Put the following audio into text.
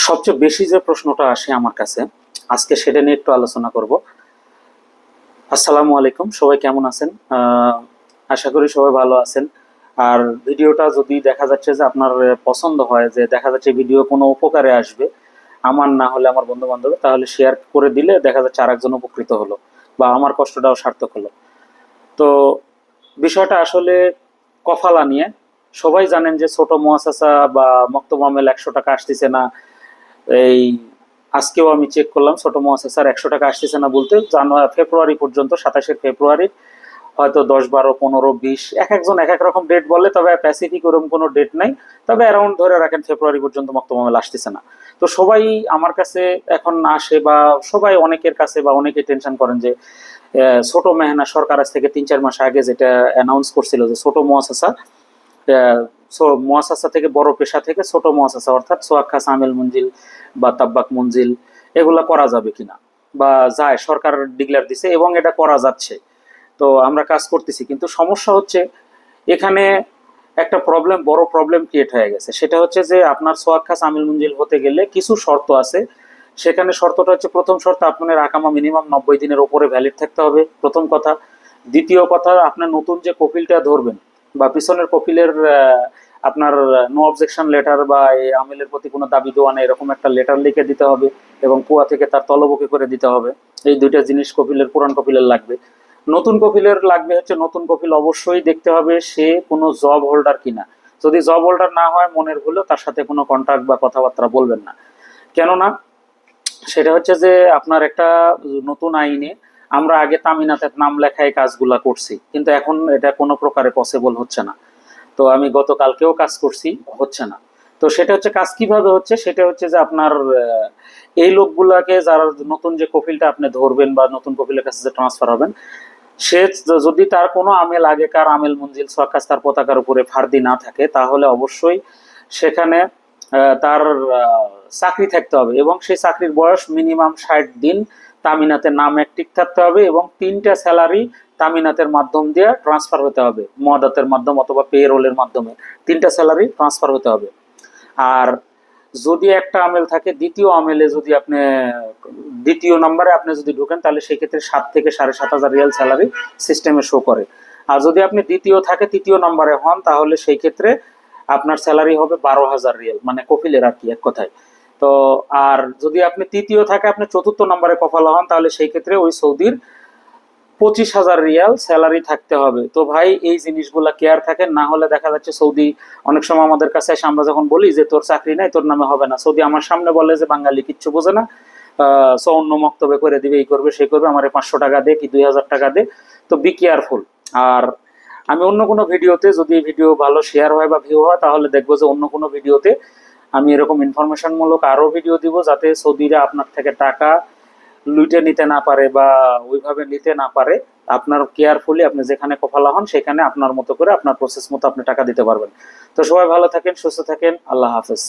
সবচেয়ে বেশি যে প্রশ্নটা আসে আমার কাছে, আজকে সেটা নিয়ে একটু আলোচনা করব। আসসালামু আলাইকুম, সবাই কেমন আছেন? আশা করি সবাই ভালো আছেন। আর ভিডিওটা যদি দেখা যাচ্ছে যে আপনার পছন্দ হয়, যে দেখা যাচ্ছে ভিডিও কোনো উপকারে আসবে আমার, না হলে আমার বন্ধু বান্ধবের, তাহলে শেয়ার করে দিলে দেখা যাচ্ছে আরেকজন উপকৃত হলো বা আমার কষ্টটাও সার্থক হলো। তো বিষয়টা আসলে কফালা নিয়ে। সবাই জানেন যে ছোট মুআসাসা বা মক্তব আমেল 100 টাকা আসতেছে না। এই আজকেও আমি চেক করলাম, ছোট মুআসাসার 100 টাকা আসতেছে না বলতে জানুয়ারি ফেব্রুয়ারি পর্যন্ত, 27শে ফেব্রুয়ারি হয়তো 10, 12, 15, 20 এক একজন এক এক রকম ডেট বলে, তবে প্যাসিফিক ওরকম কোনো ডেট নাই। তবে অ্যারাউন্ড ধরে রাখেন ফেব্রুয়ারি পর্যন্ত মক্তব আমেল আসতেছে না। তো সবাই আমার কাছে এখন আসে, বা সবাই অনেকের কাছে বা অনেকে টেনশন করেন যে ছোট মেহনা সরকার আজ থেকে 3-4 মাস আগে যেটা অ্যানাউন্স করছিল যে ছোট মুআসাসা, মুআসাসা থেকে বড় পেশা থেকে ছোট মুআসাসা অর্থাৎ সোয়াক খাস আমেল মঞ্জিল বা তাব্বাক মঞ্জিল এগুলা করা যাবে কিনা, বা যায় সরকার ডিক্লেয়ার দিছে এবং এটা করা যাচ্ছে। তো আমরা কাজ করতেছি, কিন্তু সমস্যা হচ্ছে এখানে একটা প্রবলেম, বড় প্রবলেম ক্রিয়েট হয়ে গেছে। সেটা হচ্ছে যে আপনার সোয়াক খাস আমিল মঞ্জিল হতে গেলে কিছু শর্ত আছে। সেখানে শর্তটা হচ্ছে, প্রথম শর্ত আপনার আকামা মিনিমাম 90 দিনের উপরে ভ্যালিড থাকতে হবে, প্রথম কথা। দ্বিতীয় কথা, আপনার নতুন যে কপিলটা ধরবেন বা পিছনের কপিলের আপনার নো অবজেকশন লেটার বা এই আমিলের প্রতি কোনো দাবি দেওয়া নেই এরকম একটা লেটার লিখে দিতে হবে, এবং কুয়া থেকে তার তলবকি করে দিতে হবে। এই দুইটা জিনিস কপিলের, পুরান কপিলের লাগবে। নতুন কপিলের লাগবে হচ্ছে, নতুন কপিল অবশ্যই দেখতে হবে সে কোনো জব হোল্ডার কিনা। যদি জব হোল্ডার না হয়, মনের ভুলেও তার সাথে কোনো কন্ট্রাক্ট বা কথাবার্তা বলবেন না। কেননা সেটা হচ্ছে যে আপনার একটা নতুন আইনে, আমরা আগে তামিনাতে নাম লেখায় কাজগুলা করছি, কিন্তু এখন এটা কোনো প্রকারে পসিবল হচ্ছে না। তো আমি গতকালকেও কাজ করছি, হচ্ছে না। তো সেটা হচ্ছে কাজ কিভাবে হচ্ছে, সেটা হচ্ছে যে আপনার এই লোকগুলাকে, যারা নতুন যে কপিলটা আপনি ধরবেন বা নতুন কপিলের কাছে যে ট্রান্সফার হবেন, সে যদি তার কোনো আমেল, আগেকার আমেল মঞ্জিল সোয়াকাস তার পতাকার উপরে ফার্দি না থাকে, তাহলে অবশ্যই সেখানে তার চাকরি থাকতে হবে, এবং সেই চাকরির বয়স মিনিমাম 60 দিন, তামিনাতে নাম অ্যাক্টিভ থাকতে হবে, এবং 3টা স্যালারি তামিনাতের মাধ্যম দিয়ে ট্রান্সফার হতে হবে, মুয়াদাতের মাধ্যম অথবা পে রোলের মাধ্যমে 3টা স্যালারি ট্রান্সফার হতে হবে। আর যদি একটা আমেল থাকে, দ্বিতীয় আমেলে যদি আপনি দ্বিতীয় নম্বরে আপনি যদি ঢুকেন, তাহলে সেই ক্ষেত্রে 7 থেকে 7,500 রিয়াল স্যালারি সিস্টেমে শো করে। আর যদি আপনি দ্বিতীয় থাকে, তৃতীয় নম্বরে হন, তাহলে সেই ক্ষেত্রে আপনার স্যালারি হবে 12,000 রিয়াল, মানে কফিলের আর কি, এক কথায়। তো আর যদি আপনি তৃতীয় থাকে, আপনি চতুর্থ নম্বরে কফালা হন, তাহলে সেই ক্ষেত্রে ওই সৌদির 25,000 রিয়াল স্যালারি থাকতে হবে। তো ভাই এই জিনিসগুলা কেয়ার থাকেন, না হলে দেখা যাচ্ছে সৌদি অনেক সময় আমাদের কাছে এসে আমরা যখন বলি যে তোর চাকরি নাই, তোর নামে হবে না, সৌদি আমার সামনে বলে যে বাঙালি কিচ্ছু বোঝে না, অন্য মক্তবে করে দিবে, এই করবে সেই করবে, আমার 500 টাকা দে কি 2,000 টাকা দে। তো বি কেয়ারফুল। আর আমি অন্য কোনো ভিডিওতে, যদি ভিডিও ভালো শেয়ার হয় বা ভিউ হয়, তাহলে দেখবো যে অন্য কোনো ভিডিওতে আমি এরকম ইনফরমেশন মূলক আরো ভিডিও দিব, যাতে সৌদিরা আপনার থেকে টাকা লুটে নিতে না পারে বা ওইভাবে নিতে না পারে। আপনার কেয়ারফুলি আপনি যেখানে কফালা হন, সেখানে আপনার মতো করে আপনার প্রসেস মতো আপনি টাকা দিতে পারবেন। তো সবাই ভালো থাকেন, সুস্থ থাকেন, আল্লাহ হাফেজ।